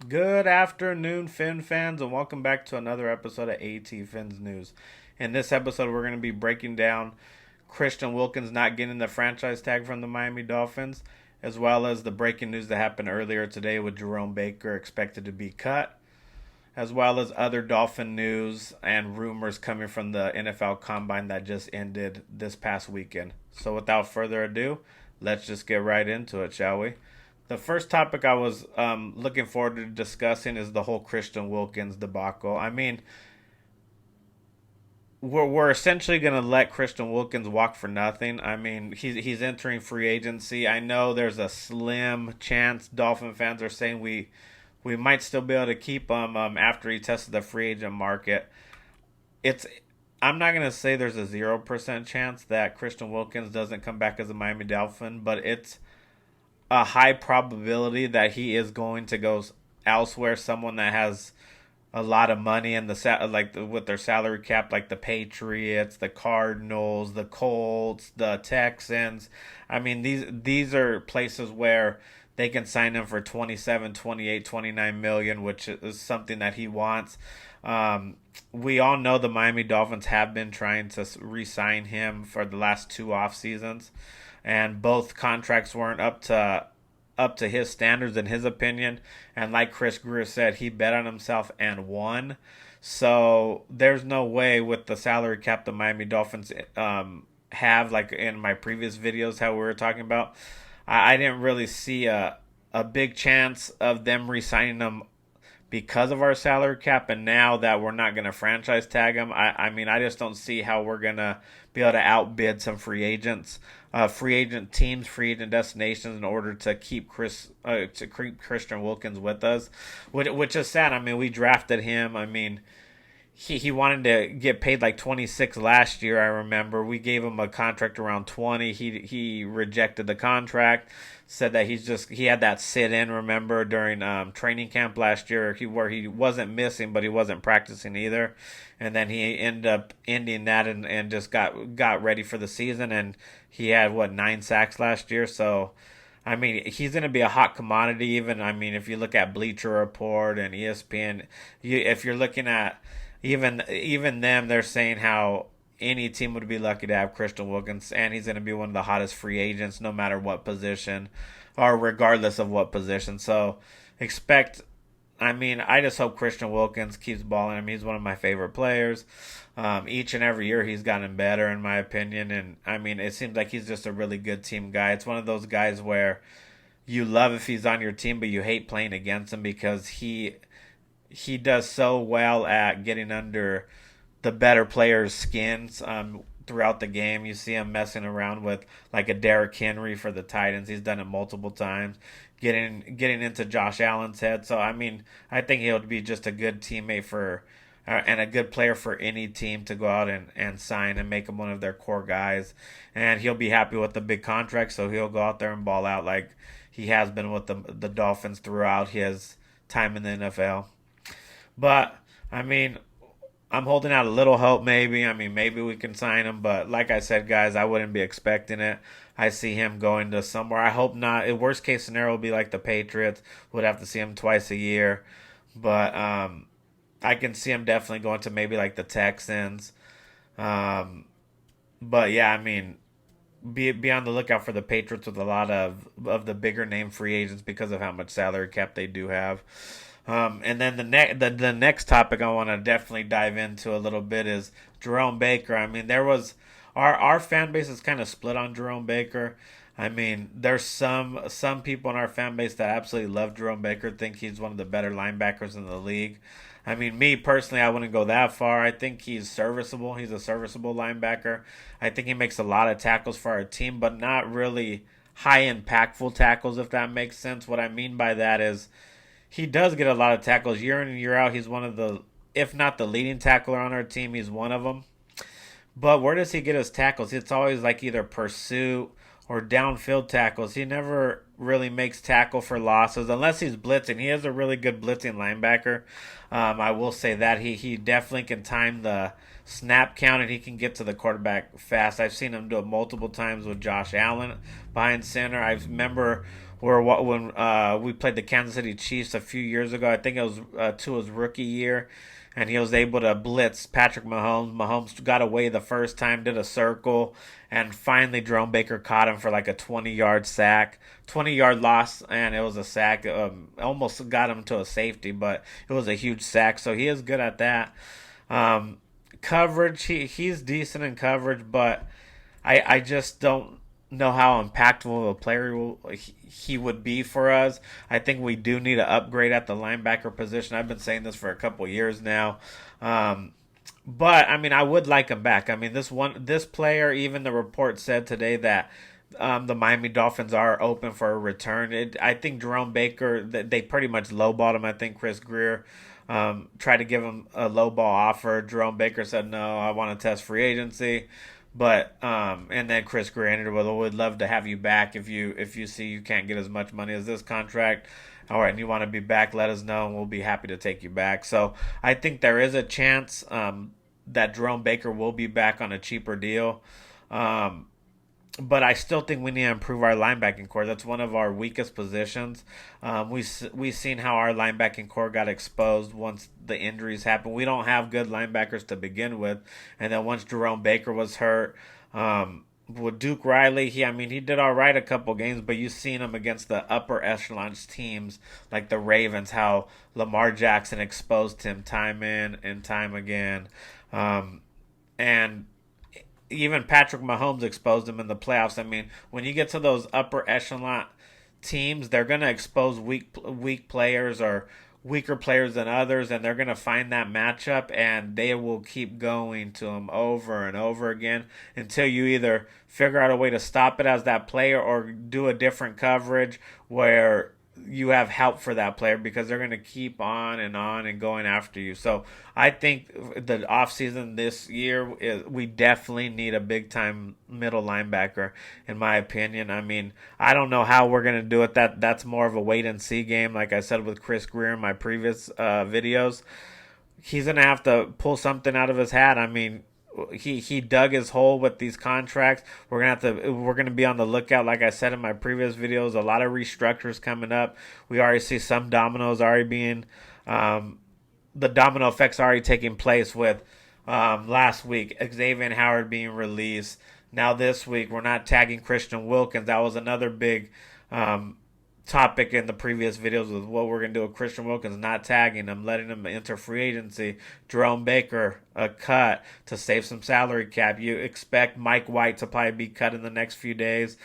Good afternoon, Finn fans, and welcome back to another episode of AT Fins News. In this episode, we're going to be breaking down Christian Wilkins not getting the franchise tag from the Miami Dolphins, as well as the breaking news that happened earlier today with Jerome Baker expected to be cut, as well as other Dolphin news and rumors coming from the NFL Combine that just ended this past weekend. So without further ado, let's just get right into it, shall we? The first topic I was looking forward to discussing is the whole Christian Wilkins debacle. I mean, we're essentially going to let Christian Wilkins walk for nothing. I mean, he's entering free agency. I know there's a slim chance Dolphin fans are saying we might still be able to keep him after he tested the free agent market. I'm not going to say there's a 0% chance that Christian Wilkins doesn't come back as a Miami Dolphin, but it's a high probability that he is going to go elsewhere. Someone that has a lot of money and with their salary cap, like the Patriots, the Cardinals, the Colts, the Texans. I mean, these are places where they can sign him for 27, 28, 29 million, which is something that he wants. We all know the Miami Dolphins have been trying to re-sign him for the last two off seasons, and both contracts weren't up to his standards in his opinion. And like Chris Greer said, he bet on himself and won. So there's no way with the salary cap the Miami Dolphins have, like in my previous videos how we were talking about. I didn't really see a big chance of them re-signing him because of our salary cap, and now that we're not going to franchise tag him, I mean, I just don't see how we're going to be able to outbid some free agents, free agent teams, free agent destinations in order to keep Christian Wilkins with us, which is sad. I mean, we drafted him. I mean, he wanted to get paid like 26 last year. I remember we gave him a contract around 20. He rejected the contract, said that he had that sit in. Remember during training camp last year, where he wasn't missing, but he wasn't practicing either, and then he ended up ending that and just got ready for the season. And he had 9 sacks last year. So I mean, he's going to be a hot commodity. Even I mean, if you look at Bleacher Report and ESPN, if you're looking at even them, they're saying how any team would be lucky to have Christian Wilkins, and he's going to be one of the hottest free agents no matter what position or regardless of what position. So I just hope Christian Wilkins keeps balling. I mean, he's one of my favorite players. Each and every year he's gotten better in my opinion, and I mean, it seems like he's just a really good team guy. It's one of those guys where you love if he's on your team, but you hate playing against him because he does so well at getting under the better players' skins throughout the game. You see him messing around with like a Derrick Henry for the Titans. He's done it multiple times, getting into Josh Allen's head. So I mean, I think he'll be just a good teammate and a good player for any team to go out and sign and make him one of their core guys. And he'll be happy with the big contract, so he'll go out there and ball out like he has been with the Dolphins throughout his time in the NFL. But, I mean, I'm holding out a little hope maybe. I mean, maybe we can sign him. But like I said, guys, I wouldn't be expecting it. I see him going to somewhere. I hope not. A worst case scenario would be like the Patriots. Would have to see him twice a year. But I can see him definitely going to maybe like the Texans. But, yeah, I mean, be on the lookout for the Patriots with a lot of the bigger name free agents because of how much salary cap they do have. And then the next topic I want to definitely dive into a little bit is Jerome Baker. I mean, there was our fan base is kind of split on Jerome Baker. I mean, there's some people in our fan base that absolutely love Jerome Baker, think he's one of the better linebackers in the league. I mean, me personally, I wouldn't go that far. I think he's serviceable. He's a serviceable linebacker. I think he makes a lot of tackles for our team, but not really high impactful tackles, if that makes sense. What I mean by that is he does get a lot of tackles year in and year out. He's one of the, if not the leading tackler on our team, he's one of them. But where does he get his tackles? It's always like either pursuit or downfield tackles. He never really makes tackle for losses unless he's blitzing. He is a really good blitzing linebacker. I will say that he definitely can time the snap count and he can get to the quarterback fast. I've seen him do it multiple times with Josh Allen behind center. I remember Where when we played the Kansas City Chiefs a few years ago. I think it was Tua's rookie year, and he was able to blitz Patrick Mahomes. Mahomes got away the first time, did a circle, and finally Jerome Baker caught him for like a 20-yard sack, 20-yard loss, and it was a sack. Almost got him to a safety, but it was a huge sack. So he is good at that. Um, Coverage, he's decent in coverage, but I just don't know how impactful of a player he would be for us. I think we do need to upgrade at the linebacker position. I've been saying this for a couple years now. But I mean, I would like him back. I mean, this player, even the report said today that the Miami Dolphins are open for a return. I think Jerome Baker, they pretty much lowballed him. I think Chris Greer tried to give him a lowball offer. Jerome Baker said no, I want to test free agency. But and then Chris Greer ended with, "We'd love to have you back if you see you can't get as much money as this contract. All right, and you want to be back, let us know, and we'll be happy to take you back." So I think there is a chance that Jerome Baker will be back on a cheaper deal. But I still think we need to improve our linebacking core. That's one of our weakest positions. We've seen how our linebacking core got exposed once the injuries happened. We don't have good linebackers to begin with, and then once Jerome Baker was hurt, with Duke Riley, he did all right a couple games, but you've seen him against the upper echelon teams like the Ravens, how Lamar Jackson exposed him time in and time again, and even Patrick Mahomes exposed him in the playoffs. I mean, when you get to those upper echelon teams, they're going to expose weak players or weaker players than others, and they're going to find that matchup, and they will keep going to them over and over again until you either figure out a way to stop it as that player or do a different coverage where you have help for that player, because they're going to keep on and going after you. So I think the offseason this year we definitely need a big time middle linebacker, in my opinion. I mean, I don't know how we're going to do it. That's more of a wait and see game. Like I said with Chris Greer in my previous videos, he's going to have to pull something out of his hat. I mean, he dug his hole with these contracts. We're gonna be on the lookout. Like I said in my previous videos, a lot of restructures coming up. We already see some dominoes already being the domino effects already taking place with last week Xavier Howard being released. Now this week we're not tagging Christian Wilkins. That was another big topic in the previous videos with what we're going to do with Christian Wilkins, not tagging him, letting him enter free agency. Jerome Baker, a cut to save some salary cap. You expect Mike White to probably be cut in the next few days.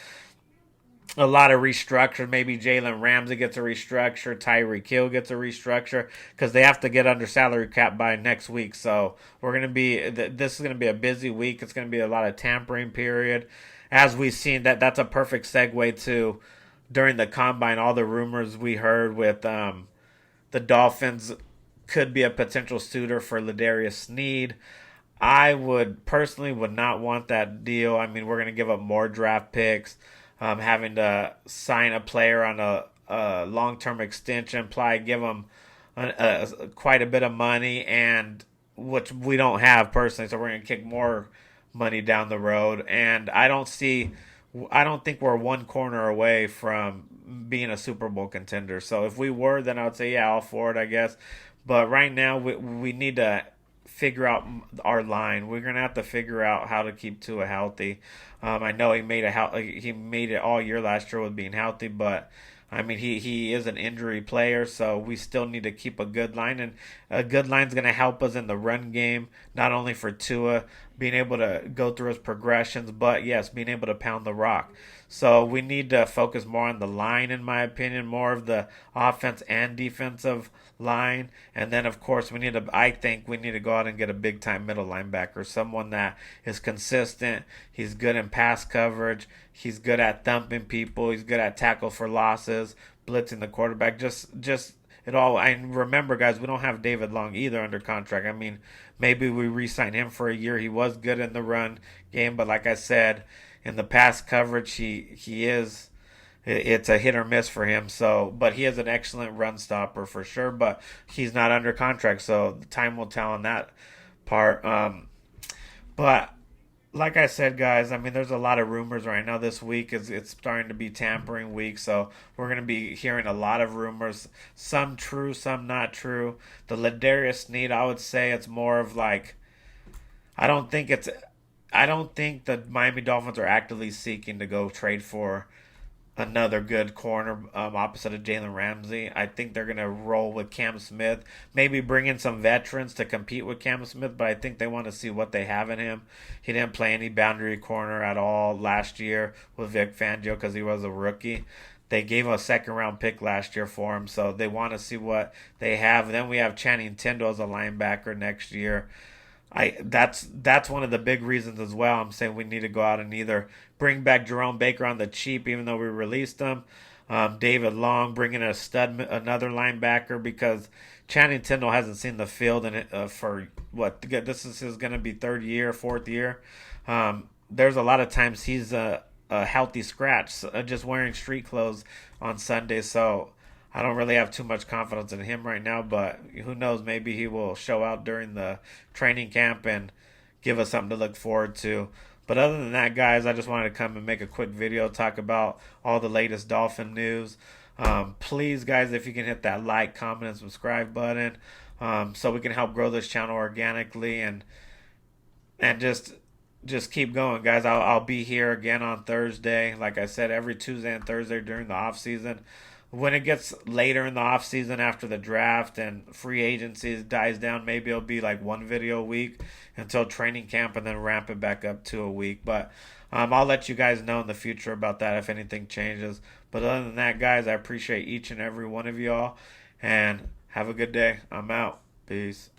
A lot of restructure. Maybe Jalen Ramsey gets a restructure. Tyreek Hill gets a restructure, because they have to get under salary cap by next week. So this is going to be a busy week. It's going to be a lot of tampering period. As we've seen, that's a perfect segue to during the combine, all the rumors we heard with the Dolphins could be a potential suitor for Ladarius Sneed. I would not want that deal. I mean, we're going to give up more draft picks, having to sign a player on a long-term extension, probably give them quite a bit of money, and which we don't have personally, so we're going to kick more money down the road. And I don't think we're one corner away from being a Super Bowl contender. So if we were, then I would say, yeah, all for it, I guess. But right now, we need to figure out our line. We're going to have to figure out how to keep Tua healthy. I know he made it all year last year with being healthy, but I mean, he is an injury player, so we still need to keep a good line. And a good line is going to help us in the run game, not only for Tua being able to go through his progressions, but yes, being able to pound the rock. So we need to focus more on the line, in my opinion, more of the offense and defensive line. And then, of course, I think we need to go out and get a big-time middle linebacker, someone that is consistent. He's good in pass coverage. He's good at thumping people. He's good at tackle for losses, blitzing the quarterback. Just it all. And remember, guys, we don't have David Long either under contract. I mean, maybe we re-sign him for a year. He was good in the run game, but like I said, in the pass coverage, he is. It's a hit or miss for him. So, but he is an excellent run stopper for sure. But he's not under contract, so time will tell on that part. But like I said, guys, I mean, there's a lot of rumors right now. This week is it's starting to be tampering week, so we're gonna be hearing a lot of rumors. Some true, some not true. The Ladarius Sneed, I would say it's more of like I don't think it's I don't think the Miami Dolphins are actively seeking to go trade for another good corner opposite of Jalen Ramsey. I think they're going to roll with Cam Smith, maybe bring in some veterans to compete with Cam Smith, but I think they want to see what they have in him. He didn't play any boundary corner at all last year with Vic Fangio because he was a rookie. They gave a second round pick last year for him, so they want to see what they have. Then we have Channing Tindall as a linebacker next year. That's one of the big reasons as well. I'm saying we need to go out and either bring back Jerome Baker on the cheap, even though we released him. David Long, bringing a stud, another linebacker because Channing Tindall hasn't seen the field in it for what this is his going to be third year, fourth year. There's a lot of times he's a healthy scratch, just wearing street clothes on Sunday. So I don't really have too much confidence in him right now, but who knows? Maybe he will show out during the training camp and give us something to look forward to. But other than that, guys, I just wanted to come and make a quick video, talk about all the latest Dolphin news. Please, guys, if you can hit that like, comment, and subscribe button, so we can help grow this channel organically and just keep going, guys. I'll be here again on Thursday. Like I said, every Tuesday and Thursday during the off season. When it gets later in the off season after the draft and free agency dies down, maybe it'll be like one video a week until training camp and then ramp it back up to a week. But I'll let you guys know in the future about that if anything changes. But other than that, guys, I appreciate each and every one of y'all and have a good day. I'm out. Peace.